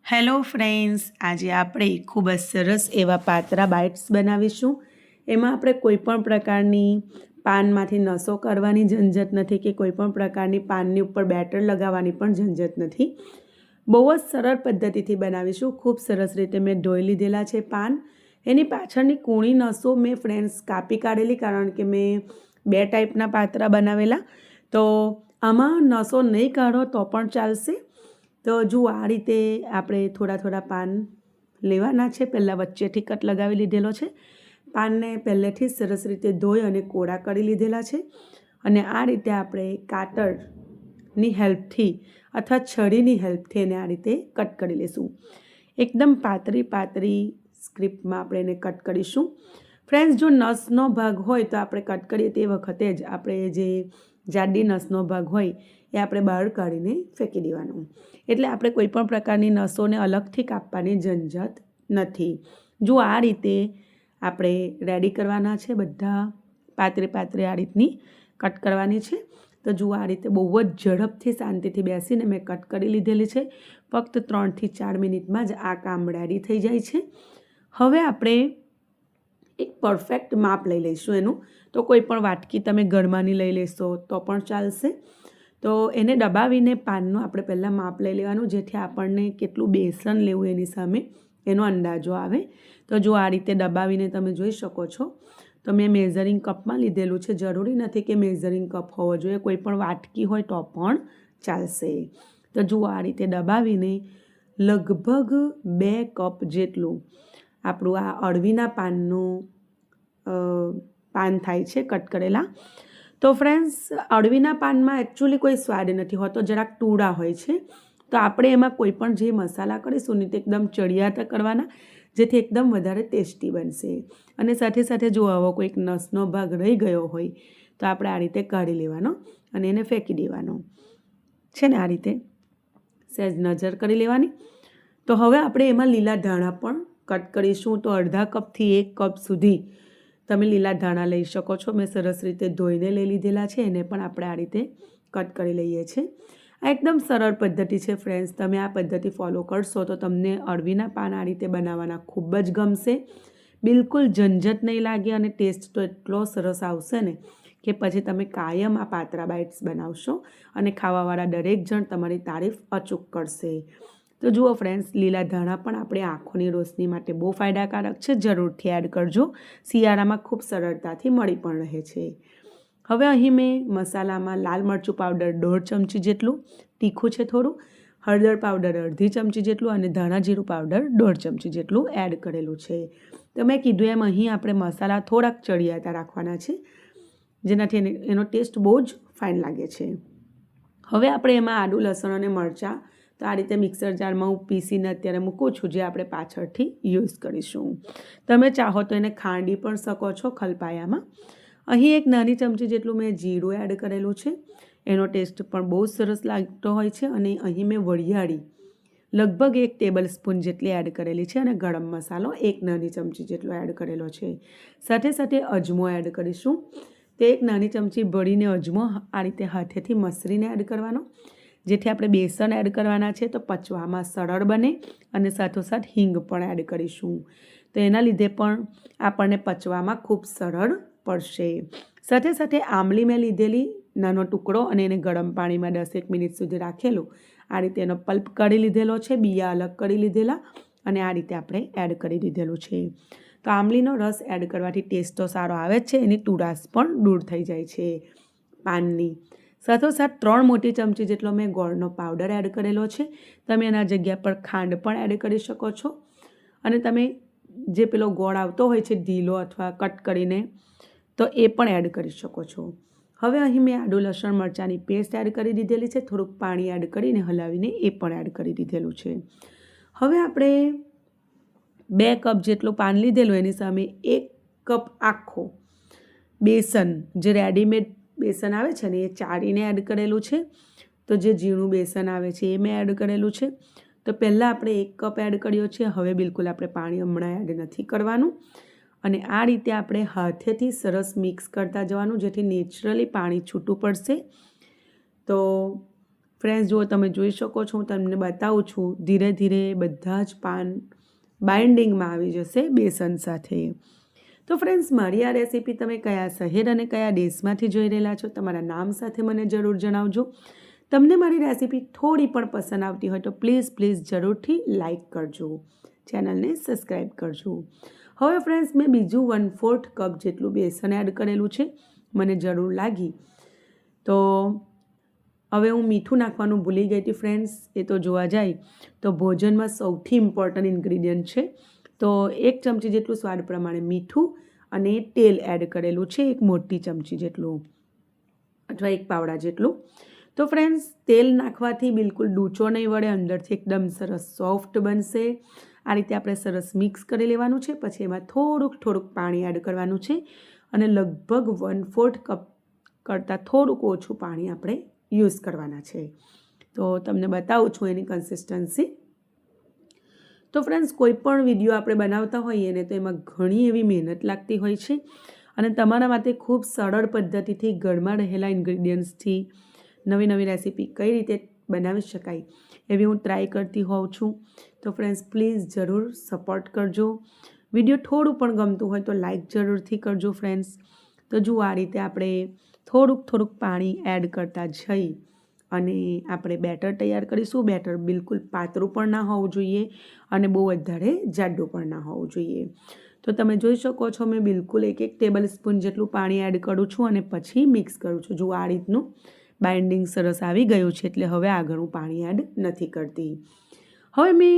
Hello friends, આજે આપણે ખૂબ જ સરસ એવા પાતરા બાઇટ્સ બનાવીશું. એમાં આપણે કોઈપણ પ્રકારની પાનમાંથી નસો કરવાની ઝંઝટ નથી કે કોઈપણ પ્રકારની પાનની ઉપર બેટર લગાવવાની પણ ઝંઝટ નથી. બહુ જ સરળ પદ્ધતિથી બનાવીશું. ખૂબ સરસ રીતે મેં ધોઈ લીધેલા છે પાન. એની પાછળની કૂણી નસો મેં ફ્રેન્ડ્સ કાપી કાઢેલી, કારણ કે મેં 2 ટાઈપના પાતરા બનાવેલા. તો આમાં નસો નહીં કાઢો તો પણ ચાલશે. તો જુઓ, આ રીતે આપણે થોડા થોડા પાન લેવાના છે. પહેલાં વચ્ચેથી કટ લગાવી લીધેલો છે. પાનને પહેલેથી જ સરસ રીતે ધોઈ અને કોરા કરી લીધેલા છે. અને આ રીતે આપણે કાતરની હેલ્પથી અથવા છરીની હેલ્પથી એને આ રીતે કટ કરી લઈશું. એકદમ પાતળી પાતળી સ્ક્રિપ્ટમાં આપણે એને કટ કરીશું. ફ્રેન્ડ્સ, જો નસનો ભાગ હોય તો આપણે કટ કરીએ તે વખતે જ આપણે જે જાડી નસનો ભાગ હોય એ આપણે બહાર કાઢીને ફેંકી દેવાનું. એટલે આપણે કોઈપણ પ્રકારની નસોને અલગથી કાપવાની ઝંઝટ નથી. જો આ રીતે આપણે રેડી કરવાના છે. બધા પાતળી પાતળી આ રીતની કટ કરવાની છે. તો જુઓ, આ રીતે બહુ જ ઝડપથી શાંતિથી બેસીને મેં કટ કરી લીધેલી છે. ફક્ત 3 થી 4 મિનિટમાં જ આ કામ રેડી થઈ જાય છે. હવે આપણે એક પરફેક્ટ માપ લઈ લઈશું એનું. તો કોઈ પણ વાટકી તમે ઘરમાંની લઈ લેશો તો પણ ચાલશે. તો એને દબાવીને પાનનું આપણે પહેલાં માપ લઈ લેવાનું, જેથી આપણને કેટલું બેસન લેવું એની સામે એનો અંદાજો આવે. તો જો આ રીતે દબાવીને તમે જોઈ શકો છો. તો મેં મેઝરિંગ કપમાં લીધેલું છે. જરૂરી નથી કે મેઝરિંગ કપ હોવો જોઈએ, કોઈ પણ વાટકી હોય તો પણ ચાલશે. તો જુઓ, આ રીતે દબાવીને લગભગ 2 કપ જેટલું આપણું આ અળવીના પાનનું પાન થાય છે કટ કરેલા. તો ફ્રેન્ડ્સ, અળવીના પાનમાં એકચ્યુઅલી કોઈ સ્વાદ નથી હોતો, જરાક ટૂડા હોય છે. તો આપણે એમાં કોઈ પણ જે મસાલા કરીશું ને તે એકદમ ચડિયાતા કરવાના, જેથી એકદમ વધારે ટેસ્ટી બનશે. અને સાથે સાથે જો આવો કોઈક નસનો ભાગ રહી ગયો હોય તો આપણે આ રીતે કાઢી લેવાનો અને એને ફેંકી દેવાનો છે ને. આ રીતે સહેજ નજર કરી લેવાની. તો હવે આપણે એમાં લીલા ધાણા પણ કટ કરીશું. તો અડધા કપથી 1 કપ સુધી તમે લીલા ધાણા લઈ શકો છો. મેં સરસ રીતે ધોઈને લઈ લીધેલા છે. એને પણ આપણે આ રીતે કટ કરી લઈએ છીએ. આ એકદમ સરળ પદ્ધતિ છે ફ્રેન્ડ્સ. તમે આ પદ્ધતિ ફોલો કરશો તો તમને અળવીના પાન આ રીતે બનાવવાના ખૂબ જ ગમશે. બિલકુલ ઝંઝટ નહીં લાગે અને ટેસ્ટ તો એટલો સરસ આવશે ને કે પછી તમે કાયમ આ પાતરા બાઇટ્સ બનાવશો અને ખાવાવાળા દરેક જણ તમારી તારીફ અચૂક કરશે. તો જુઓ ફ્રેન્ડ્સ, લીલા ધાણા પણ આપણે આંખોની રોશની માટે બહુ ફાયદાકારક છે. જરૂરથી એડ કરજો. શિયાળામાં ખૂબ સરળતાથી મળી પણ રહે છે. હવે અહીં મેં મસાલામાં લાલ મરચું પાવડર 1.5 ચમચી જેટલું, તીખું છે થોડું, હળદર પાવડર 1/2 ચમચી જેટલું અને ધાણા જીરું પાવડર 1.5 ચમચી જેટલું એડ કરેલું છે. તો મેં કીધું એમ અહીં આપણે મસાલા થોડાક ચડિયાતા રાખવાના છે, જેનાથી એનો ટેસ્ટ બહુ જ ફાઇન લાગે છે. હવે આપણે એમાં આદું, લસણ અને મરચાં તો આ રીતે મિક્સર જારમાં હું પીસીને અત્યારે મૂકું છું, જે આપણે પાછળથી યુઝ કરીશું. તમે ચાહો તો એને ખાંડી પણ શકો છો ખલપાયામાં. અહીં 1 નાની ચમચી જેટલું મેં જીરું એડ કરેલું છે. એનો ટેસ્ટ પણ બહુ સરસ લાગતો હોય છે. અને અહીં મેં વરિયાળી લગભગ 1 ટેબલ સ્પૂન જેટલી એડ કરેલી છે. અને ગરમ મસાલો 1 નાની ચમચી જેટલો એડ કરેલો છે. સાથે સાથે અજમો એડ કરીશું. તે 1 નાની ચમચી ભરીને અજમો આ રીતે હાથેથી મસળીને એડ કરવાનો, જેથી આપણે બેસન એડ કરવાના છે તો પચવામાં સરળ બને. અને સાથોસાથ હિંગ પણ એડ કરીશું, તો એના લીધે પણ આપણને પચવામાં ખૂબ સરળ પડશે. સાથે સાથે આમલી મેં લીધેલી નાનો ટુકડો અને એને ગરમ પાણીમાં 10 મિનિટ સુધી રાખેલું. આ રીતે એનો પલ્પ કાઢી લીધેલો છે, બિયા અલગ કરી લીધેલા અને આ રીતે આપણે એડ કરી દીધેલું છે. તો આમલીનો રસ એડ કરવાથી ટેસ્ટ તો સારો આવે જ છે, એની તુરાશ પણ દૂર થઈ જાય છે પાનની. સાથોસાથ 3 મોટી ચમચી જેટલો મેં ગોળનો પાવડર એડ કરેલો છે. તમે એના જગ્યા પર ખાંડ પણ એડ કરી શકો છો. અને તમે જે પેલો ગોળ આવતો હોય છે ઢીલો અથવા કટ કરીને, તો એ પણ એડ કરી શકો છો. હવે અહીં મેં આદું, લસણ, મરચાંની પેસ્ટ એડ કરી દીધેલી છે. થોડુંક પાણી એડ કરીને હલાવીને એ પણ એડ કરી દીધેલું છે. હવે આપણે 2 કપ જેટલું પાન લીધેલું, એની સામે 1 કપ આખો બેસન, જે રેડીમેડ બેસન આવે છે ને, એ ચાળીને એડ કરેલું છે. તો જે ઝીણું બેસન આવે છે એ મેં એડ કરેલું છે. તો પહેલાં આપણે 1 કપ એડ કર્યો છે. હવે બિલકુલ આપણે પાણી હમણાં એડ નથી કરવાનું. અને આ રીતે આપણે હાથેથી સરસ મિક્સ કરતા જવાનું, જેથી નેચરલી પાણી છૂટું પડશે. તો ફ્રેન્ડ્સ જુઓ, તમે જોઈ શકો છો, હું તમને બતાવું છું, ધીરે ધીરે બધા જ પાન બાઇન્ડિંગમાં આવી જશે બેસન સાથે. તો ફ્રેન્ડ્સ, મારી આ રેસીપી તમે કયા શહેર અને કયા દેશમાંથી જોઈ રહેલા છો, તમારા નામ સાથે મને જરૂર જણાવજો. તમને મારી રેસીપી થોડી પણ પસંદ આવતી હોય તો પ્લીઝ જરૂરથી લાઇક કરજો, ચેનલને સબસ્ક્રાઈબ કરજો. હવે ફ્રેન્ડ્સ, મેં બીજું 1/4 કપ જેટલું બેસન એડ કરેલું છે, મને જરૂર લાગી. તો હવે હું મીઠું નાખવાનું ભૂલી ગઈ હતી ફ્રેન્ડ્સ. એ તો જોવા જાય તો ભોજનમાં સૌથી ઇમ્પોર્ટન્ટ ઇન્ગ્રીડિયન્ટ છે. તો 1 ચમચી જેટલું સ્વાદ પ્રમાણે મીઠું અને તેલ એડ કરેલું છે, 1 મોટી ચમચી જેટલું અથવા 1 પાવડા જેટલું. તો ફ્રેન્ડ્સ, તેલ નાખવાથી બિલકુલ ડૂચો નહીં વળે, અંદરથી એકદમ સરસ સોફ્ટ બનશે. આ રીતે આપણે સરસ મિક્સ કરી લેવાનું છે. પછી એમાં થોડુંક પાણી એડ કરવાનું છે અને લગભગ 1/4 કપ કરતાં થોડુંક ઓછું પાણી આપણે યુઝ કરવાના છે. તો તમને બતાવું છું એની કન્સિસ્ટન્સી. તો ફ્રેન્ડ્સ, કોઈ પણ વિડીયો આપણે બનાવતા હોઈએ ને તો એમાં ઘણી એવી મહેનત લાગતી હોય છે અને તમારા માટે ખૂબ સરળ પદ્ધતિથી ઘરમાં રહેલા ઇન્ગ્રીડિયન્ટ્સથી નવી રેસીપી કઈ રીતે બનાવી શકાય એવી હું ટ્રાય કરતી હોઉં છું. તો ફ્રેન્ડ્સ, પ્લીઝ જરૂર સપોર્ટ કરજો. વિડીયો થોડું પણ ગમતું હોય તો લાઇક જરૂરથી કરજો ફ્રેન્ડ્સ. તો જુઓ, આ રીતે આપણે થોડુંક પાણી એડ કરતા જઈ અને આપણે બેટર તૈયાર કરીશું. બેટર બિલકુલ પાતળું પણ ના હોવું જોઈએ અને બહુ વધારે જાડું પણ ના હોવું જોઈએ. તો તમે જોઈ શકો છો, મેં બિલકુલ 1 ટેબલ સ્પૂન જેટલું પાણી એડ કરું છું અને પછી મિક્સ કરું છું. જુઓ, આ રીતનું બાઇન્ડિંગ સરસ આવી ગયું છે, એટલે હવે આગળ હું પાણી એડ નથી કરતી. હવે મેં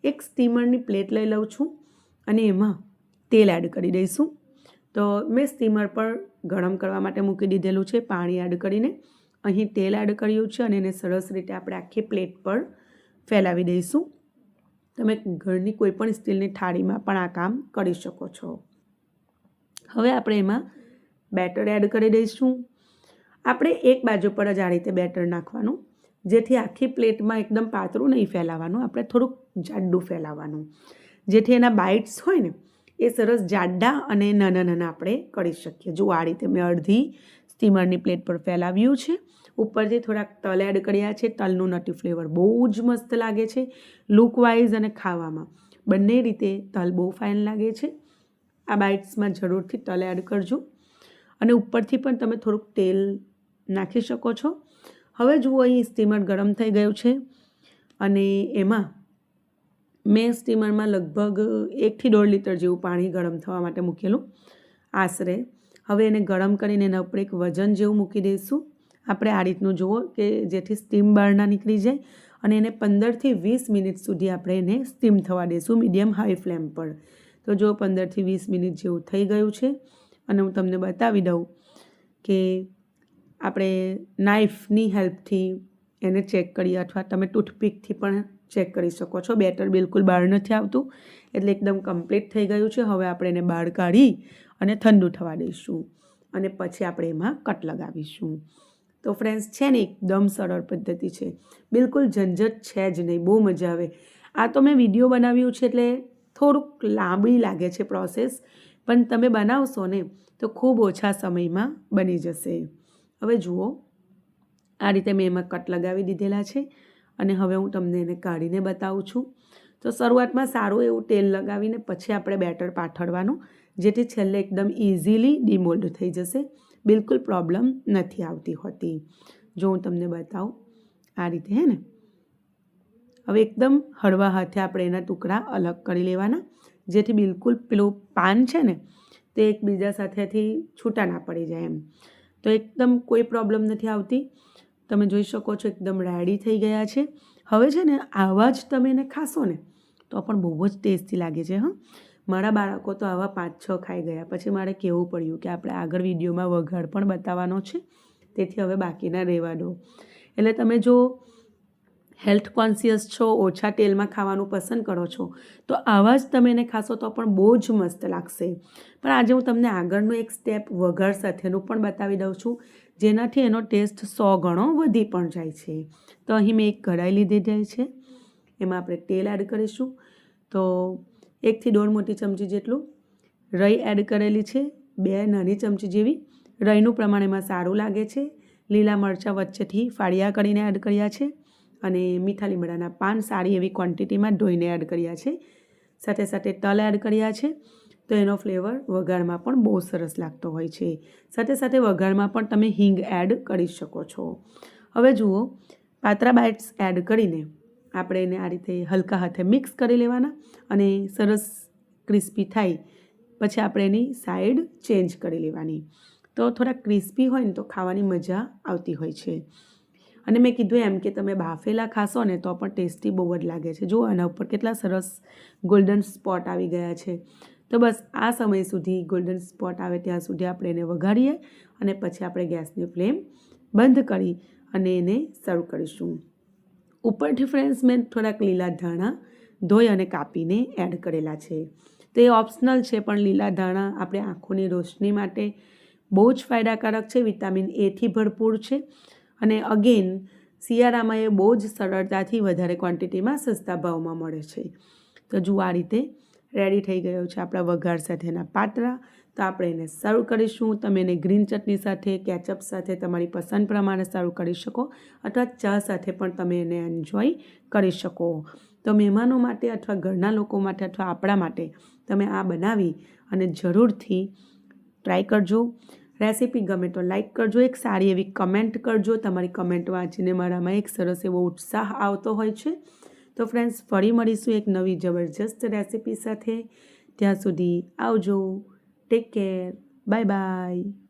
એક સ્ટીમરની પ્લેટ લઈ લઉં છું અને એમાં તેલ એડ કરી દઈશું. તો મેં સ્ટીમર પર ગરમ કરવા માટે મૂકી દીધેલું છે. પાણી એડ કરીને અહીં તેલ એડ કર્યું છે અને એને સરસ રીતે આપણે આખી પ્લેટ પર ફેલાવી દઈશું. તમે ઘરની કોઈ પણ સ્ટીલની થાળીમાં પણ આ કામ કરી શકો છો. હવે આપણે એમાં બેટર એડ કરી દઈશું. આપણે એક બાજુ પર જ આ રીતે બેટર નાખવાનું, જેથી આખી પ્લેટમાં એકદમ પાતળું નહીં ફેલાવાનું, આપણે થોડુંક જાડું ફેલાવવાનું, જેથી એના બાઇટ્સ હોય ને એ સરસ જાડા અને નાના આપણે કરી શકીએ. જો આ રીતે મેં અડધી સ્ટીમરની પ્લેટ પર ફેલાવ્યું છે. ઉપરથી થોડાક તલ એડ કર્યા છે. તલનું નટી ફ્લેવર બહુ જ મસ્ત લાગે છે, લુકવાઇઝ અને ખાવામાં બંને રીતે તલ બહુ ફાઇન લાગે છે. આ બાઇટ્સમાં જરૂરથી તલ એડ કરજો અને ઉપરથી પણ તમે થોડુંક તેલ નાખી શકો છો. હવે જુઓ, અહીં સ્ટીમર ગરમ થઈ ગયું છે અને એમાં મેં સ્ટીમરમાં લગભગ 1 થી 1.5 લીટર જેવું પાણી ગરમ થવા માટે મૂકેલું આશરે. હવે એને ગરમ કરીને એના ઉપર એક વજન જેવું મૂકી દઈશું. આપણે આ રીતનું જુઓ કે જેથી સ્ટીમ બહાર ના નીકળી જાય અને એને 15 થી 20 મિનિટ સુધી આપણે એને સ્ટીમ થવા દઈશું મીડિયમ હાઈ ફ્લેમ પર. તો જો 15 થી 20 મિનિટ જેવું થઈ ગયું છે અને હું તમને બતાવી દઉં કે આપણે નાઇફની હેલ્પથી એને ચેક કરીએ અથવા તમે ટૂથપીકથી પણ ચેક કરી શકો છો. બેટર બિલકુલ બહાર નથી આવતું, એટલે એકદમ કમ્પ્લીટ થઈ ગયું છે. હવે આપણે એને બહાર કાઢી અને ઠંડુ થવા દઈશું અને પછી આપણે એમાં કટ લગાવીશું. તો ફ્રેન્ડ્સ, છે ને એકદમ સરળ પદ્ધતિ છે, બિલકુલ ઝંઝટ છે જ નહીં, બહુ મજા આવે. આ તો મેં વિડીયો બનાવ્યું છે એટલે થોડુંક લાંબી લાગે છે પ્રોસેસ, પણ તમે બનાવશો ને તો ખૂબ ઓછા સમયમાં બની જશે. હવે જુઓ, આ રીતે મેં એમાં કટ લગાવી દીધેલા છે અને હવે હું તમને એને કાઢીને બતાવું છું. તો શરૂઆતમાં સારું એવું તેલ લગાવીને પછી આપણે બેટર પાથરવાનું, જેથી છેલ્લે એકદમ ઇઝીલી ડિમોલ્ડ થઈ જશે, બિલકુલ પ્રોબ્લેમ નથી આવતી હોતી. જો હું તમને બતાવું આ રીતે, હે ને. હવે એકદમ હળવા હાથે આપણે એના ટુકડા અલગ કરી લેવાના, જેથી બિલકુલ પેલું પાન છે ને તે એકબીજા સાથેથી છૂટા ના પડી જાય એમ. તો એકદમ કોઈ પ્રોબ્લેમ નથી આવતી. તમે જોઈ શકો છો એકદમ રેડી થઈ ગયા છે. હવે છે ને આવા જ તમે એને ખાશો ને તો પણ બહુ જ ટેસ્ટી લાગે છે. મારા બાળકો તો આવા 5-6 ખાઈ ગયા. પછી મારે કહેવું પડ્યું કે આપણે આગળ વિડીયોમાં વઘાર પણ બતાવવાનો છે, તેથી હવે બાકીના રહેવા દો. એટલે તમે જો હેલ્થ કોન્શિયસ છો, ઓછા તેલમાં ખાવાનું પસંદ કરો છો, તો આવા જ તમે એને ખાશો તો પણ બહુ જ મસ્ત લાગશે. પણ આજે હું તમને આગળનું એક સ્ટેપ વઘાર સાથેનું પણ બતાવી દઉં છું, જેનાથી એનો ટેસ્ટ 100 ગણો વધી પણ જાય છે. તો અહીં મેં એક કઢાઈ લીધી છે, એમાં આપણે તેલ એડ કરીશું. તો 1 થી 1.5 મોટી ચમચી જેટલું રાઈ એડ કરેલી છે, 2 નાની ચમચી જેવી. રાઈનું પ્રમાણ એમાં સારું લાગે છે, લીલા મરચાં વચ્ચેથી ફાળિયા કરીને એડ કર્યા છે અને મીઠા લીમડાના પાન સારી એવી ક્વોન્ટિટીમાં ધોઈને એડ કર્યા છે. સાથે સાથે તલ એડ કર્યા છે. તો એનો ફ્લેવર વઘારમાં પણ બહુ સરસ લાગતો હોય છે. સાથે સાથે વઘારમાં પણ તમે હિંગ એડ કરી શકો છો. હવે જુઓ, પાત્રા બાઇટ્સ એડ કરીને આપણે એને આ રીતે હલકા હાથે મિક્સ કરી લેવાના અને સરસ ક્રિસ્પી થાય પછી આપણે એની સાઈડ ચેન્જ કરી લેવાની. તો થોડા ક્રિસ્પી હોય ને તો ખાવાની મજા આવતી હોય છે. અને મેં કીધું એમ કે તમે બાફેલા ખાશો ને તો પણ ટેસ્ટી બહુ જ લાગે છે. જુઓ આના ઉપર કેટલા સરસ ગોલ્ડન સ્પોટ આવી ગયા છે. તો બસ આ સમય સુધી ગોલ્ડન સ્પોટ આવે ત્યાં સુધી આપણે એને વઘારીએ અને પછી આપણે ગેસની ફ્લેમ બંધ કરી અને એને સર્વ કરીશું. ઉપરથી ફ્રેન્ડ્સ મેં થોડાક લીલા ધાણા ધોઈ અને કાપીને એડ કરેલા છે. તો એ ઓપ્શનલ છે, પણ લીલા ધાણા આપણે આંખોની રોશની માટે બહુ જ ફાયદાકારક છે. વિટામિન એથી ભરપૂર છે અને અગેન શિયાળામાં એ બહુ જ સરળતાથી વધારે ક્વોન્ટિટીમાં સસ્તા ભાવમાં મળે છે. તો જુઓ આ રીતે રેડી થઈ ગયો છે આપણા વઘાર સાથેના પાત્રા. તો આપણે એને સર્વ કરીશું. તમે એને ગ્રીન ચટણી સાથે, કેચઅપ સાથે તમારી પસંદ પ્રમાણે સર્વ કરી શકો અથવા ચા સાથે પણ તમે એને એન્જોય કરી શકો. તો મહેમાનો માટે અથવા ઘરના લોકો માટે અથવા આપણા માટે તમે આ બનાવી અને જરૂરથી ટ્રાય કરજો. રેસીપી ગમે તો લાઈક કરજો, એક સારી એવી કમેન્ટ કરજો. તમારી કમેન્ટ વાંચીને મારામાં એક સરસ એવો ઉત્સાહ આવતો હોય છે. તો ફ્રેન્ડ્સ, ફરી મળીશું એક નવી જબરજસ્ત રેસીપી સાથે. ત્યાં સુધી આવજો. Take care. Bye bye.